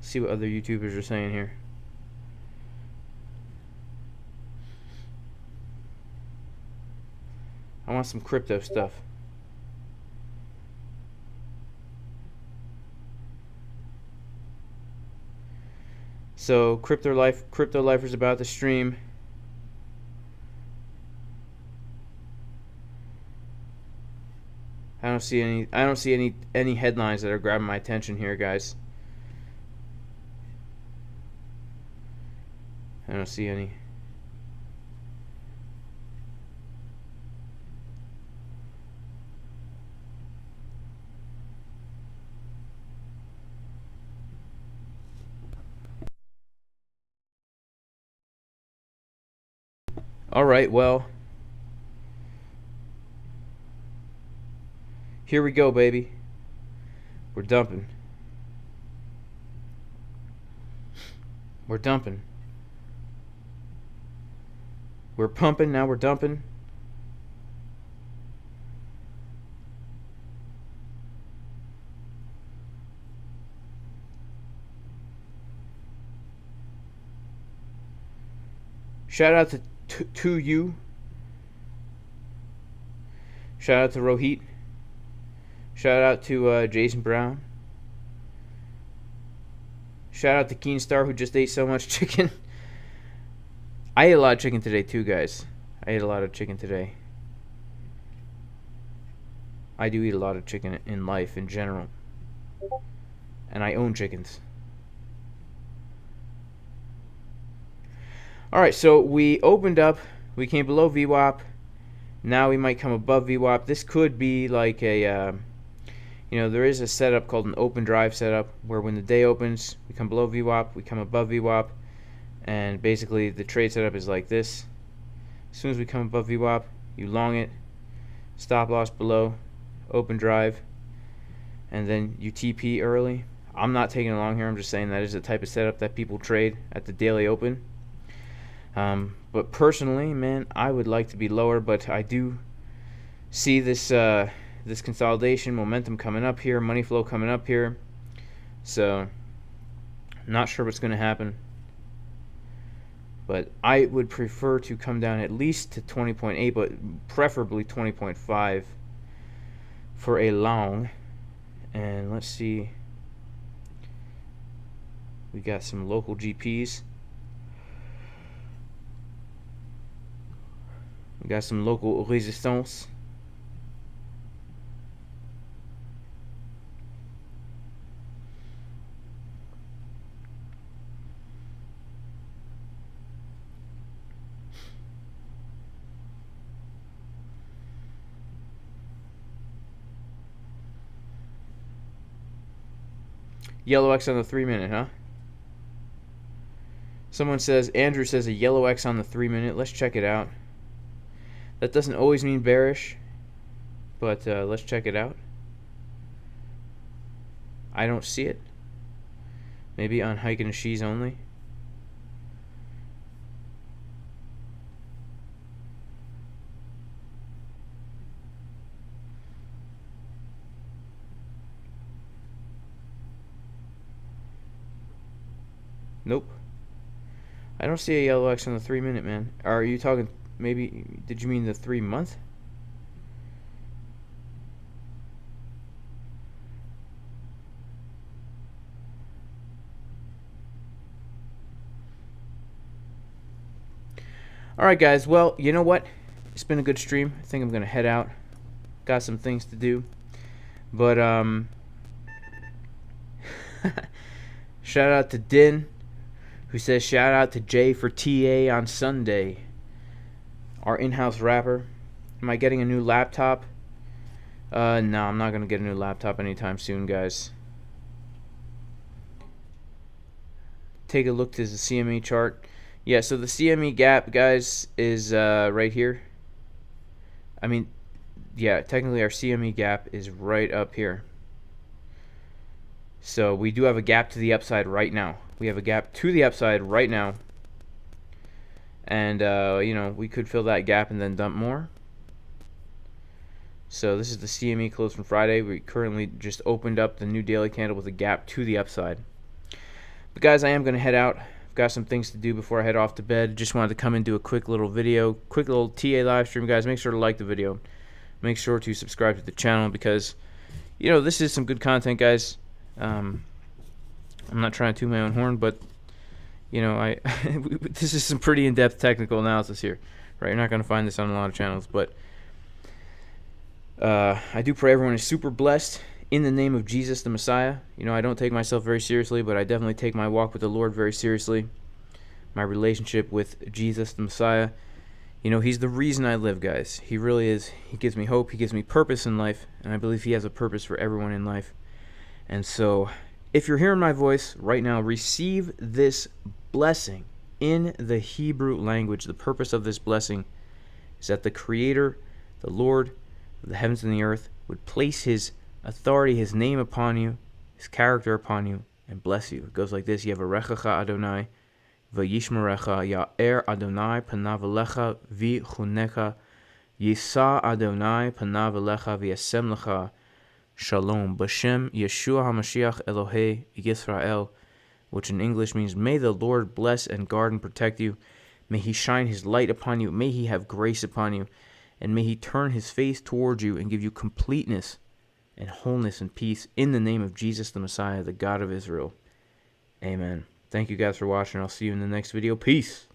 See what other YouTubers are saying here. I want some crypto stuff. So crypto lifers about to stream. I don't see any headlines that are grabbing my attention here, guys. I don't see any. All right, well, here we go, baby. We're dumping. We're dumping. We're pumping, now we're dumping. Shout out to you. Shout out to Rohit. Shout out to Jason Brown. Shout out to Keenstar, who just ate so much chicken. I ate a lot of chicken today too, guys. I ate a lot of chicken today. I do eat a lot of chicken in life in general. And I own chickens. Alright, so we opened up. We came below VWAP. Now we might come above VWAP. This could be like a... you know, there is a setup called an open drive setup where when the day opens, we come below VWAP, we come above VWAP, and basically the trade setup is like this. As soon as we come above VWAP, you long it, stop loss below, open drive, and then you TP early. I'm not taking it long here, I'm just saying that is the type of setup that people trade at the daily open. But personally, man, I would like to be lower, but I do see this this consolidation, momentum coming up here, money flow coming up here. So, not sure what's going to happen. But I would prefer to come down at least to 20.8, but preferably 20.5 for a long. And let's see. We got some local GPs. We got some local resistance. Yellow X on the 3-minute, huh? Someone says, Andrew says a yellow X on the 3-minute. Let's check it out. That doesn't always mean bearish, but let's check it out. I don't see it. Maybe on Hike and She's only. Nope. I don't see a yellow X on the 3-minute, man. Are you talking, maybe, did you mean the 3-month? Alright guys, well, you know what? It's been a good stream. I think I'm going to head out. Got some things to do. But, shout out to Din, who says shout out to Jay for TA on Sunday. Our in-house rapper. Am I getting a new laptop? No, I'm not going to get a new laptop anytime soon, guys. Take a look to the CME chart. Yeah, so the CME gap, guys, is right here. I mean, yeah, technically our CME gap is right up here. So we do have a gap to the upside right now. We have a gap to the upside right now. And, you know, we could fill that gap and then dump more. So this is the CME close from Friday. We currently just opened up the new daily candle with a gap to the upside. But guys, I am going to head out. I've got some things to do before I head off to bed. Just wanted to come and do a quick little video, quick little TA live stream. Guys, make sure to like the video. Make sure to subscribe to the channel because, you know, this is some good content, guys. I'm not trying to toot my own horn, but, you know, this is some pretty in-depth technical analysis here, right? You're not going to find this on a lot of channels, but I do pray everyone is super blessed in the name of Jesus the Messiah. You know, I don't take myself very seriously, but I definitely take my walk with the Lord very seriously. My relationship with Jesus the Messiah. You know, he's the reason I live, guys. He really is. He gives me hope. He gives me purpose in life, and I believe he has a purpose for everyone in life. And so, if you're hearing my voice right now, receive this blessing in the Hebrew language. The purpose of this blessing is that the Creator, the Lord of the heavens and the earth, would place his authority, his name upon you, his character upon you, and bless you. It goes like this: Yevarechecha Adonai, v'yishmerecha, Ya'er Adonai panav elecha v'chunecha, Yisa Adonai panav elecha v'yasem lecha, Shalom, B'Shem Yeshua HaMashiach Elohei Yisrael, which in English means, may the Lord bless and guard and protect you. May he shine his light upon you. May he have grace upon you. And may he turn his face towards you and give you completeness and wholeness and peace in the name of Jesus the Messiah, the God of Israel. Amen. Thank you guys for watching. I'll see you in the next video. Peace.